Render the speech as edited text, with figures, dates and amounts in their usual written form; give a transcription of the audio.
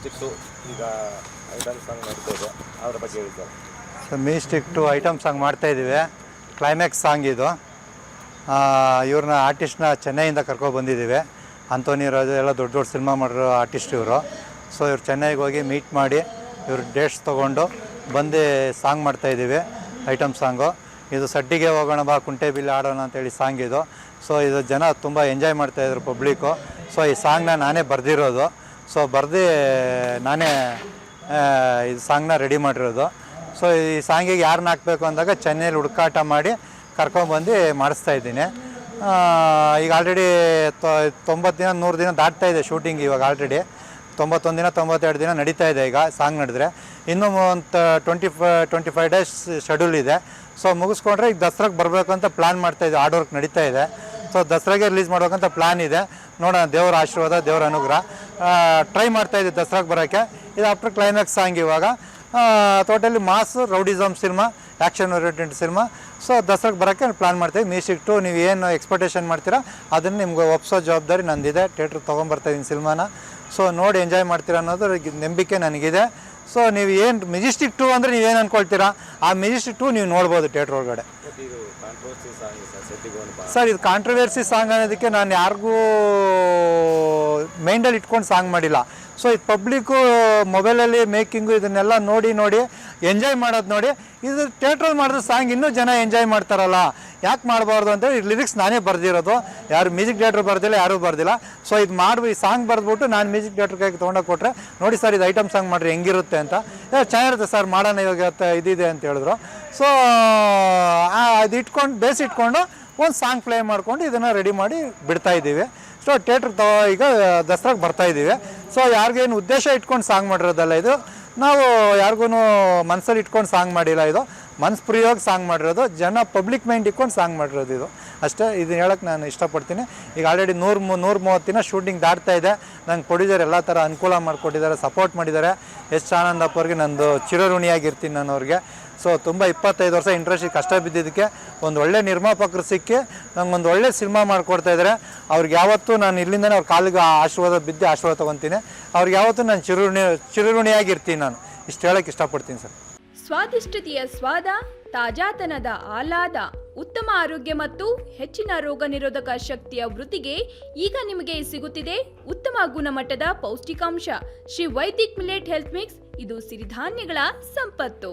ಮೆಜೆಸ್ಟಿಕ್ಸು ಈಗ item song ಮಾಡ್ತಾ ಇದೆ, ಅದ್ರ ಬಗ್ಗೆ ಹೇಳಿ sir. So Majestic 2 item song ಮಾಡ್ತಾಯಿದ್ದೀವಿ. ಕ್ಲೈಮ್ಯಾಕ್ಸ್ ಸಾಂಗ್ ಇದು. ಇವ್ರನ್ನ ಆರ್ಟಿಸ್ಟ್ನ ಚೆನ್ನೈಯಿಂದ ಕರ್ಕೊಬಂದಿದ್ದೀವಿ. ಅಂಥೋನಿ ರಾಜು ಎಲ್ಲ ದೊಡ್ಡ ದೊಡ್ಡ ಸಿನಿಮಾ ಮಾಡಿರೋ ಆರ್ಟಿಸ್ಟ್ ಇವರು. ಸೊ ಇವ್ರು ಚೆನ್ನೈಗೆ ಹೋಗಿ ಮೀಟ್ ಮಾಡಿ ಇವ್ರ ಡೇಟ್ಸ್ ತೊಗೊಂಡು ಬಂದು ಸಾಂಗ್ ಮಾಡ್ತಾಯಿದ್ದೀವಿ, ಐಟಮ್ ಸಾಂಗು. ಇದು ಸಡ್ಡಿಗೆ ಹೋಗೋಣ ಬಾ ಕುಂಟೆ ಬಿಲ್ಲೆ ಆಡೋಣ ಅಂತೇಳಿ ಸಾಂಗ್ ಇದು. ಸೊ ಇದು ಜನ ತುಂಬ ಎಂಜಾಯ್ ಮಾಡ್ತಾಯಿದ್ರು ಪಬ್ಲಿಕ್ಕು. ಸೊ ಈ ಸಾಂಗ್ನ ನಾನೇ ಬರೆದಿರೋದು. ಸೊ ಬರೆದು ನಾನೇ ಇದು ಸಾಂಗ್ನ ರೆಡಿ ಮಾಡಿರೋದು. ಸೊ ಈ ಸಾಂಗಿಗೆ ಯಾರನ್ನ ಹಾಕಬೇಕು ಅಂದಾಗ ಚೆನ್ನೈಲಿ ಹುಡುಕಾಟ ಮಾಡಿ ಕರ್ಕೊಂಬಂದು ಮಾಡಿಸ್ತಾಯಿದ್ದೀನಿ. ಈಗ ಆಲ್ರೆಡಿ 90 ದಿನ 100 ದಿನ ದಾಟ್ತಾಯಿದೆ ಶೂಟಿಂಗ್. ಇವಾಗ ಆಲ್ರೆಡಿ 91 ದಿನ 92 ದಿನ ನಡೀತಾ ಇದೆ. ಈಗ ಸಾಂಗ್ ನಡೆದ್ರೆ ಇನ್ನೂ ಒಂದು 25 ಡೇಸ್ ಶೆಡ್ಯೂಲ್ ಇದೆ. ಸೊ ಮುಗಿಸ್ಕೊಂಡ್ರೆ ಈಗ ದಸರಾಗೆ ಬರಬೇಕು ಅಂತ ಪ್ಲ್ಯಾನ್ ಮಾಡ್ತಾಯಿದ್ದೆ. ಹಾರ್ಡ್ ವರ್ಕ್ ನಡೀತಾ ಇದೆ. ಸೊ ದಸರಾಗೆ ರಿಲೀಸ್ ಮಾಡ್ಬೇಕಂತ ಪ್ಲ್ಯಾನ್ ಇದೆ. ನೋಡೋಣ, ದೇವರ ಆಶೀರ್ವಾದ, ದೇವರ ಅನುಗ್ರಹ. ಟ್ರೈ ಮಾಡ್ತಾಯಿದ್ದೆ ದಸರಾಗೆ ಬರೋಕ್ಕೆ. ಇದು ಆಫ್ಟರ್ ಕ್ಲೈಮ್ಯಾಕ್ಸ್ ಸಾಂಗ್. ಇವಾಗ totally mass rowdyism cinema, action oriented cinema. So ದಸರಾಗೆ ಬರೋಕ್ಕೆ ಪ್ಲ್ಯಾನ್ ಮಾಡ್ತೀವಿ. ಮ್ಯೂಸಿಕ್ 2 ನೀವು ಏನು ಎಕ್ಸ್ಪೆಕ್ಟೇಷನ್ ಮಾಡ್ತೀರಾ ಅದನ್ನು ನಿಮ್ಗೆ ಒಪ್ಸೋ ಜವಾಬ್ದಾರಿ ನಂದಿದೆ. ಥಿಯೇಟ್ರಿಗೆ ತೊಗೊಂಬರ್ತಾಯಿದ್ದೀನಿ ಸಿನಿಮಾನ. ಸೊ ನೋಡಿ ಎಂಜಾಯ್ ಮಾಡ್ತೀರಾ ಅನ್ನೋದು ನಂಬಿಕೆ ನನಗಿದೆ. ಸೊ ನೀವು ಏನು ಮೆಜೆಸ್ಟಿಕ್ 2 ಅಂದರೆ ನೀವೇನು ಅಂದ್ಕೊಳ್ತೀರಾ, ಆ ಮೆಜೆಸ್ಟಿಕ್ 2 ನೀವು ನೋಡ್ಬೋದು ಥಿಯೇಟ್ರ್ ಒಳಗಡೆ. ಸರ್ ಇದು ಕಾಂಟ್ರವರ್ಸಿ ಸಾಂಗ್ ಅನ್ನೋದಕ್ಕೆ ನಾನು ಯಾರಿಗೂ ಮೈಂಡಲ್ಲಿ ಇಟ್ಕೊಂಡು ಸಾಂಗ್ ಮಾಡಿಲ್ಲ. ಸೊ ಇದು ಪಬ್ಲಿಕ್ಕು ಮೊಬೈಲಲ್ಲಿ ಮೇಕಿಂಗು ಇದನ್ನೆಲ್ಲ ನೋಡಿ ಎಂಜಾಯ್ ಮಾಡೋದು ನೋಡಿ. ಇದು ಥಿಯೇಟ್ರಲ್ಲಿ ಮಾಡಿದ ಸಾಂಗ್ ಇನ್ನೂ ಜನ ಎಂಜಾಯ್ ಮಾಡ್ತಾರಲ್ಲ, ಯಾಕೆ ಮಾಡಬಾರ್ದು ಅಂತೇಳಿ ಲಿರಿಕ್ಸ್ ನಾನೇ ಬರೆದಿರೋದು. ಯಾರು ಮ್ಯೂಸಿಕ್ ಡೈರೆಕ್ಟ್ರ್ ಬರ್ದಿಲ್ಲ, ಯಾರೂ ಬರ್ದಿಲ್ಲ. ಸೊ ಇದು ಈ ಸಾಂಗ್ ಬರೆದ್ಬಿಟ್ಟು ನಾನು ಮ್ಯೂಸಿಕ್ ಡೈರೆಕ್ಟ್ರ್ ಕೈಗೆ ತೊಗೊಂಡೋಗಿ ಕೊಟ್ಟರೆ, ನೋಡಿ ಸರ್ ಇದು ಐಟಮ್ ಸಾಂಗ್ ಮಾಡಿರಿ ಹೆಂಗಿರುತ್ತೆ ಅಂತ. ಚೆನ್ನಾಗಿರುತ್ತೆ ಸರ್, ಮಾಡೋಣ ಇವಾಗ ಇದಿದೆ ಅಂತ ಹೇಳಿದ್ರು. ಸೊ ಅದು ಇಟ್ಕೊಂಡು ಬೇಸ್ ಇಟ್ಕೊಂಡು ಒಂದು ಸಾಂಗ್ ಪ್ಲೇ ಮಾಡ್ಕೊಂಡು ಇದನ್ನು ರೆಡಿ ಮಾಡಿ ಬಿಡ್ತಾಯಿದ್ದೀವಿ. ಸೊ ಥಿಯೇಟ್ರ್ ಈಗ ದಸರಾಗೆ ಬರ್ತಾಯಿದ್ದೀವಿ. ಸೊ ಯಾರಿಗೇನು ಉದ್ದೇಶ ಇಟ್ಕೊಂಡು ಸಾಂಗ್ ಮಾಡಿರೋದಲ್ಲ ಇದು. ನಾವು ಯಾರಿಗೂ ಮನಸ್ಸಲ್ಲಿ ಇಟ್ಕೊಂಡು ಸಾಂಗ್ ಮಾಡಿಲ್ಲ. ಇದು ಮನಸ್ಪೂರ್ವಕವಾಗಿ ಸಾಂಗ್ ಮಾಡಿರೋದು, ಜನ ಪಬ್ಲಿಕ್ ಮೈಂಡ್ ಇಟ್ಕೊಂಡು ಸಾಂಗ್ ಮಾಡಿರೋದು ಇದು ಅಷ್ಟೇ. ಇದನ್ನ ಹೇಳೋಕ್ಕೆ ನಾನು ಇಷ್ಟಪಡ್ತೀನಿ. ಈಗ ಆಲ್ರೆಡಿ 130 ದಿನ ಶೂಟಿಂಗ್ ದಾಟ್ತಾ ಇದೆ. ನಂಗೆ ಪ್ರೊಡ್ಯೂಸರ್ ಎಲ್ಲ ಥರ ಅನುಕೂಲ ಮಾಡಿಕೊಟ್ಟಿದ್ದಾರೆ, ಸಪೋರ್ಟ್ ಮಾಡಿದ್ದಾರೆ. ಎಸ್ ಆನಂದಪ್ಪ ಅವ್ರಿಗೆ ನಂದು ಚಿರಋಣಿಯಾಗಿರ್ತೀನಿ ನಾನು ಅವ್ರಿಗೆ. ಸೊ ತುಂಬ 25 ವರ್ಷ ಇಂಡಸ್ಟ್ರಿ ಕಷ್ಟ ಬಿದ್ದಿದ್ದಕ್ಕೆ ಒಂದು ಒಳ್ಳೆ ನಿರ್ಮಾಪಕರು ಸಿಕ್ಕಿ ನಂಗೊಂದು ಒಳ್ಳೆ ಸಿನಿಮಾ ಮಾಡಿಕೊಡ್ತಾಯಿದ್ದಾರೆ. ಅವ್ರಿಗೆ ಯಾವತ್ತೂ ನಾನು ಇಲ್ಲಿಂದನೇ ಅವ್ರ ಕಾಲಿಗೆ ಆಶೀರ್ವಾದ ತೊಗೊತೀನಿ. ಅವ್ರಿಗೆ ಯಾವತ್ತೂ ನಾನು ಚಿರಋಣಿಯಾಗಿರ್ತೀನಿ. ನಾನು ಇಷ್ಟು ಹೇಳೋಕ್ಕೆ ಇಷ್ಟಪಡ್ತೀನಿ ಸರ್. ಸ್ವಾದಿಷ್ಟತೆಯ ಸ್ವಾದ, ತಾಜಾತನದ ಆಹ್ಲಾದ, ಉತ್ತಮ ಆರೋಗ್ಯ ಮತ್ತು ಹೆಚ್ಚಿನ ರೋಗ ನಿರೋಧಕ ಶಕ್ತಿಯ ವೃದ್ಧಿಗೆ ಈಗ ನಿಮಗೆ ಸಿಗುತ್ತಿದೆ ಉತ್ತಮ ಗುಣಮಟ್ಟದ ಪೌಷ್ಟಿಕಾಂಶ Shri Vaidik millet health mix. ಇದು ಸಿರಿಧಾನ್ಯಗಳ ಸಂಪತ್ತು.